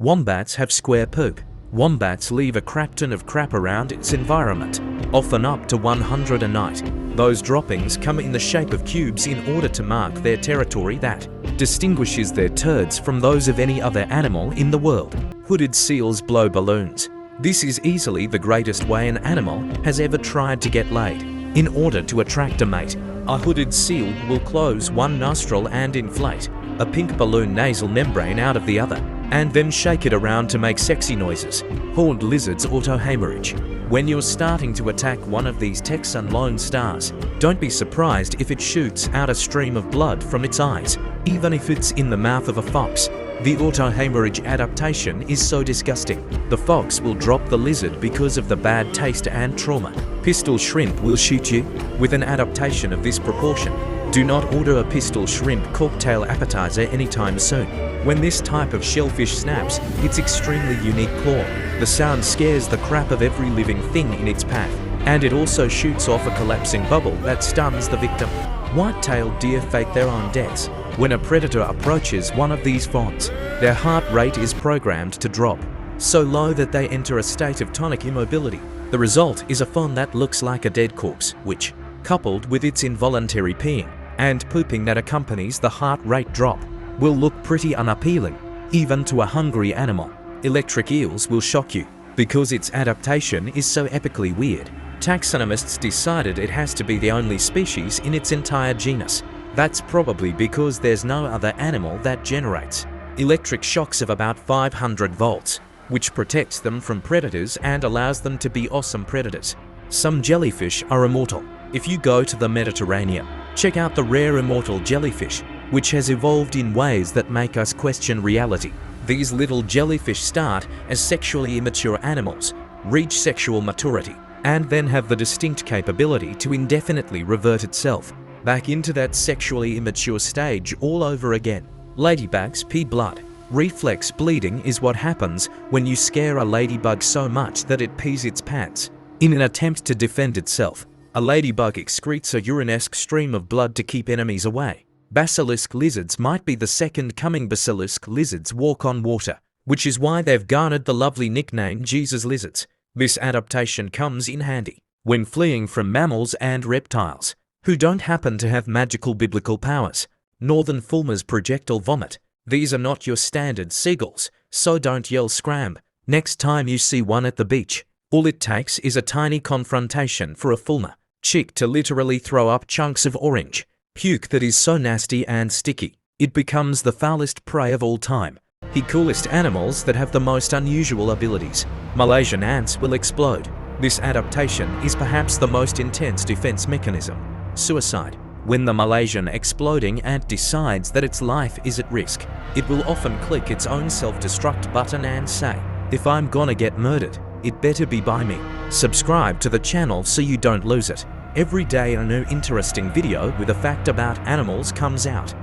Wombats have square poop. Wombats leave a crap ton of crap around its environment, often up to 100 a night. Those droppings come in the shape of cubes in order to mark their territory that distinguishes their turds from those of any other animal in the world. Hooded seals blow balloons. This is easily the greatest way an animal has ever tried to get laid. In order to attract a mate, a hooded seal will close one nostril and inflate a pink balloon nasal membrane out of the other, and then shake it around to make sexy noises. Horned lizards auto-hemorrhage. When you're starting to attack one of these Texan lone stars, don't be surprised if it shoots out a stream of blood from its eyes, even if it's in the mouth of a fox. The auto-hemorrhage adaptation is so disgusting. The fox will drop the lizard because of the bad taste and trauma. Pistol shrimp will shoot you. With an adaptation of this proportion, do not order a pistol shrimp cocktail appetizer anytime soon. When this type of shellfish snaps its extremely unique claw, the sound scares the crap of every living thing in its path, and it also shoots off a collapsing bubble that stuns the victim. White-tailed deer fake their own deaths. When a predator approaches one of these fawns, their heart rate is programmed to drop so low that they enter a state of tonic immobility. The result is a fawn that looks like a dead corpse, which, coupled with its involuntary peeing and pooping that accompanies the heart rate drop, will look pretty unappealing, even to a hungry animal. Electric eels will shock you, because its adaptation is so epically weird. Taxonomists decided it has to be the only species in its entire genus. That's probably because there's no other animal that generates electric shocks of about 500 volts, which protects them from predators and allows them to be awesome predators. Some jellyfish are immortal. If you go to the Mediterranean, check out the rare immortal jellyfish, which has evolved in ways that make us question reality. These little jellyfish start as sexually immature animals, reach sexual maturity, and then have the distinct capability to indefinitely revert itself back into that sexually immature stage all over again. Ladybugs pee blood. Reflex bleeding is what happens when you scare a ladybug so much that it pees its pants. In an attempt to defend itself, a ladybug excretes a urinesque stream of blood to keep enemies away. Basilisk lizards might be the second coming. Basilisk lizards walk on water, which is why they've garnered the lovely nickname Jesus lizards. This adaptation comes in handy when fleeing from mammals and reptiles, who don't happen to have magical biblical powers. Northern fulmars projectile vomit. These are not your standard seagulls, so don't yell scram next time you see one at the beach. All it takes is a tiny confrontation for a fulmar chick to literally throw up chunks of orange puke that is so nasty and sticky, it becomes the foulest prey of all time. The coolest animals that have the most unusual abilities. Malaysian ants will explode. This adaptation is perhaps the most intense defense mechanism. Suicide. When the Malaysian exploding ant decides that its life is at risk, it will often click its own self-destruct button and say, "If I'm gonna get murdered, it better be by me." Subscribe to the channel so you don't lose it. Every day a new interesting video with a fact about animals comes out.